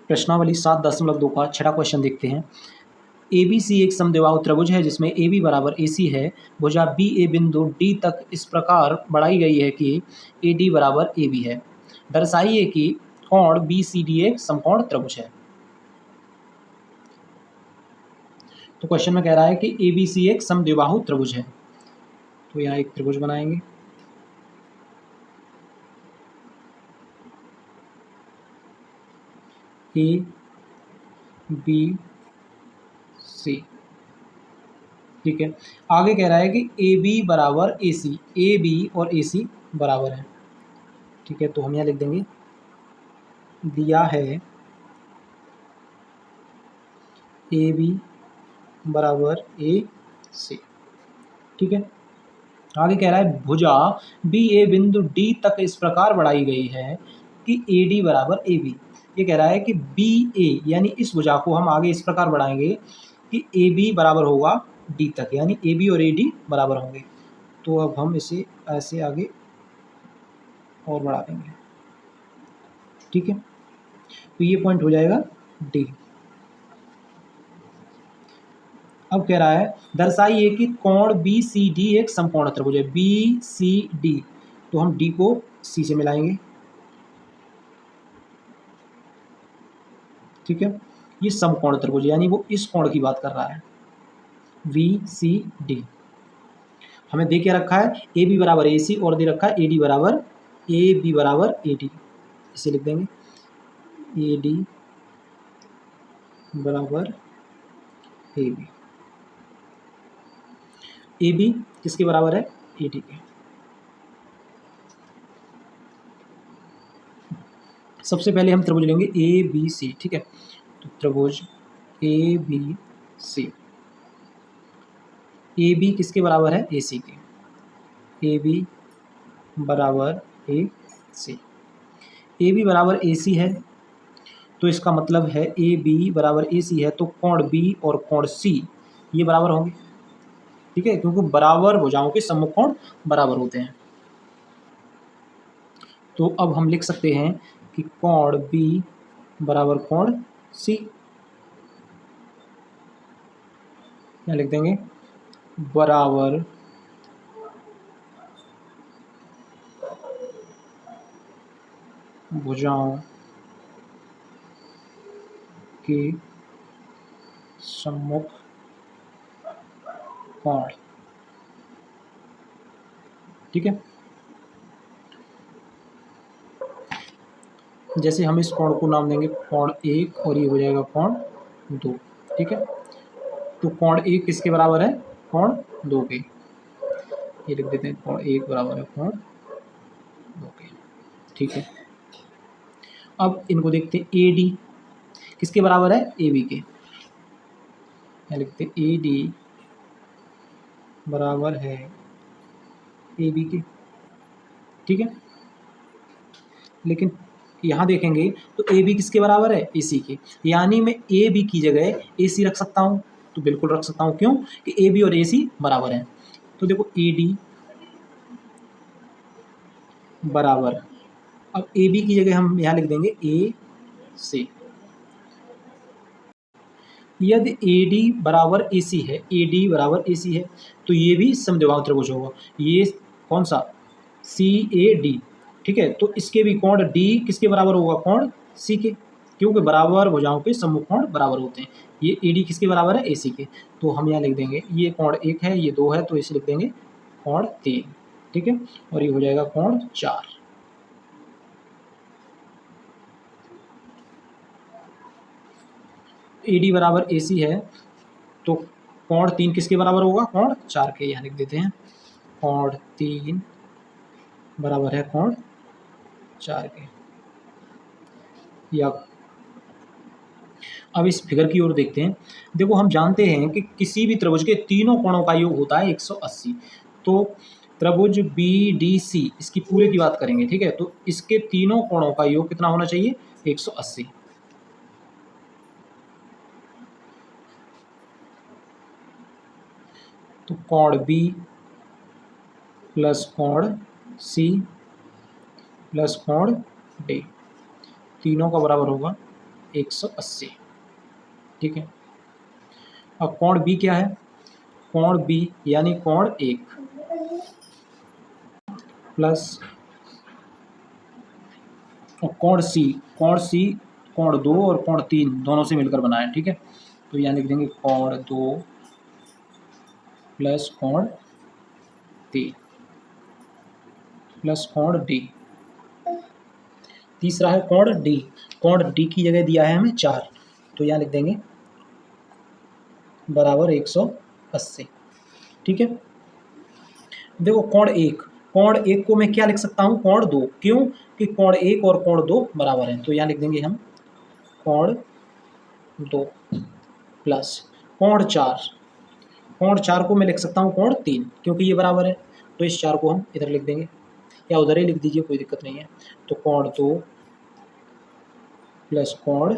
प्रश्नावली 7.2 का छठा क्वेश्चन देखते हैं। ABC एक समद्विबाहु त्रिभुज है जिसमें AB बराबर AC है। भुजा BA बिंदु D तक इस प्रकार बढ़ाई गई है कि AD बराबर AB है। दर्शाइए कि कोण BCD एक समकोण त्रिभुज है। तो क्वेश्चन में कह रहा है कि ABC एक समद्विबाहु त्रिभुज है। तो यहाँ एक त्रिभुज बनाएंगे। ABC, ठीक है। आगे कह रहा है कि AB बराबर AC, AB और AC बराबर है, ठीक है। तो हम यहाँ लिख देंगे दिया है AB बराबर AC, ठीक है। आगे कह रहा है भुजा BA बिंदु D तक इस प्रकार बढ़ाई गई है कि AD बराबर AB। ये कह रहा है कि BA यानी इस भुजा को हम आगे इस प्रकार बढ़ाएंगे कि AB बराबर होगा D तक, यानी AB और AD बराबर होंगे। तो अब हम इसे ऐसे आगे और बढ़ा देंगे, ठीक है। तो ये पॉइंट हो जाएगा D। अब कह रहा है दर्शाइए कि कोण BCD एक समकोण त्रिभुज है। BCD, तो हम D को C से मिलाएंगे, ठीक है। ये समकोण त्रिभुज यानी वो इस कोण की बात कर रहा है, VCD। हमें दे के रखा है AB बराबर AC और दे रखा है AB बराबर AD। इसे लिख देंगे AD बराबर AB। AB किसके बराबर है? AD के। सबसे पहले हम त्रिभुज लेंगे ABC, ठीक है। तो त्रिभुज ABC, AB किसके बराबर है? AC के। AB बराबर AC, AB बराबर AC है, तो इसका मतलब है AB बराबर AC है, तो कोण B और कोण C ये बराबर होंगे, ठीक है, क्योंकि बराबर भुजाओं के सम्मुख कोण बराबर होते हैं। तो अब हम लिख सकते हैं कि कोण B बराबर कोण C। क्या लिख देंगे? बराबर भुजाओं के सम्मुख कोण, ठीक है। जैसे हम इस कोण को नाम देंगे कोण 1 और ये हो जाएगा कोण 2, ठीक है। तो कोण 1 किसके बराबर है? कोण 2 के। ये लिख देते हैं कोण 1 बराबर है कोण 2 के, ठीक है। अब इनको देखते हैं AD किसके बराबर है? AB के। यहाँ लिखते हैं AD बराबर है AB के, ठीक है। लेकिन यहाँ देखेंगे तो AB किसके बराबर है? AC के, यानी मैं AB की जगह AC रख सकता हूँ। तो बिल्कुल रख सकता हूँ, क्यों कि AB और AC बराबर हैं। तो देखो AD बराबर, अब AB की जगह हम यहाँ लिख देंगे AC। यदि AD बराबर AC है, AD बराबर AC है, तो ये भी समद्विबाहु त्रिभुज होगा। ये कौन सा? CAD, ठीक है। तो इसके भी कोण D किसके बराबर होगा? कोण C के, क्योंकि बराबर भुजाओं के सम्मुख कोण बराबर होते हैं। ये AD किसके बराबर है? AC के। तो हम यहाँ लिख देंगे ये कोण 1 है, ये 2 है, तो इसे लिख देंगे कोण 3, ठीक है। और ये हो जाएगा कोण 4। AD बराबर AC है, तो कोण 3 किसके बराबर होगा? कोण 4 के। यहाँ लिख देते हैं कोण 3 बराबर है कोण 4 के। या अब इस फिगर की ओर देखते हैं। देखो हम जानते हैं कि किसी भी त्रिभुज के तीनों कोणों का योग होता है 180। तो त्रिभुज BDC इसकी पूरे की बात करेंगे, ठीक है। तो इसके तीनों कोणों का योग कितना होना चाहिए? 180। तो कोण B प्लस कोण C प्लस कोण D तीनों का बराबर होगा 180। ठीक है। अब कोण बी क्या है? कोण बी यानी कोण 1 प्लस कोण सी, कोण 2 और कोण 3 दोनों से मिलकर बना है। ठीक है, तो यहाँ लिख देंगे कोण 2 प्लस कोण 3 प्लस कोण डी। तीसरा है कोण डी। कोण डी की जगह दिया है हमें 4, तो यहाँ लिख देंगे बराबर 180। ठीक है। देखो कोण 1, कोण 1 को मैं क्या लिख सकता हूँ? कोण 2। क्यों? कि कोण 1 और कोण 2 बराबर हैं, तो यहाँ लिख देंगे हम कोण 2 प्लस कोण 4। कोण 4 को मैं लिख सकता हूँ कोण 3, क्योंकि ये बराबर है, तो इस 4 को हम इधर लिख देंगे, या उधर ही लिख दीजिए, कोई दिक्कत नहीं है। तो कोण 2 प्लस कोण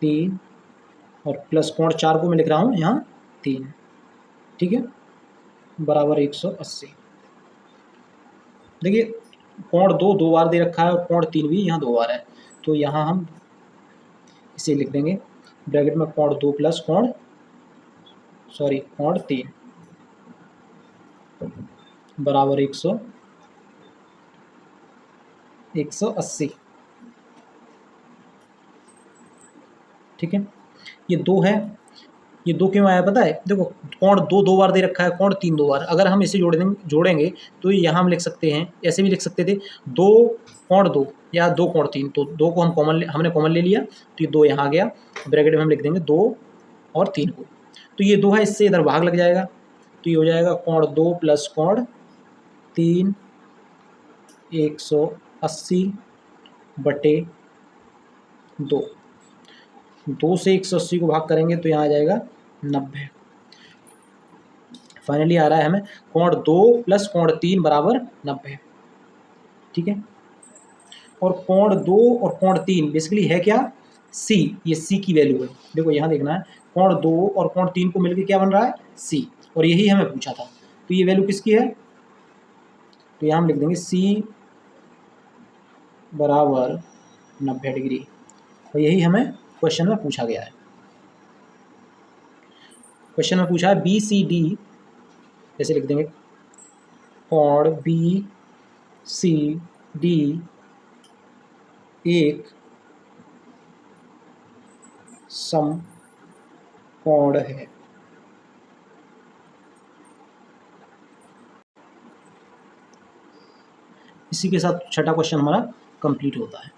3 और प्लस कोण 4 को मैं लिख रहा हूँ यहाँ 3। ठीक है, बराबर 180। देखिए कोण 2 2 बार दे रखा है और कोण 3 भी यहाँ 2 बार है, तो यहाँ हम इसे लिख देंगे ब्रैकेट में कोण 2 प्लस कोण 3 बराबर 180। ठीक है, ये 2 है। ये 2 क्यों आया पता है? देखो कोण 2 2 बार दे रखा है, कोण 3 2 बार। अगर हम इसे जोड़ेंगे तो यहाँ हम लिख सकते हैं, ऐसे भी लिख सकते थे 2 कोण 2 या 2 कोण 3। तो 2 को हमने कॉमन ले लिया, तो ये 2 यहाँ आ गया, ब्रैकेट में हम लिख देंगे 2 और 3 को। तो ये 2 है, इससे इधर भाग लग जाएगा, तो ये हो जाएगा कोण 2 प्लस कोण 3 180 बटे 2। 2 से 180 को भाग करेंगे तो यहाँ आ जाएगा 90। फाइनली आ रहा है हमें कोण 2 प्लस कोण 3 बराबर 90। ठीक है, और कोण 2 और कोण 3 बेसिकली है क्या? सी। ये सी की वैल्यू है। देखो यहाँ देखना है, कोण 2 और कोण 3 को मिलकर क्या बन रहा है? सी, और यही हमें पूछा था। तो ये वैल्यू किसकी है? तो यहाँ हम लिख देंगे सी बराबर 90 डिग्री, और यही हमें क्वेश्चन में पूछा गया है। क्वेश्चन में पूछा है बी सी डी, जैसे लिख देंगे कोण बी सी डी एक समकोण है। इसी के साथ छठा क्वेश्चन हमारा कंप्लीट होता है।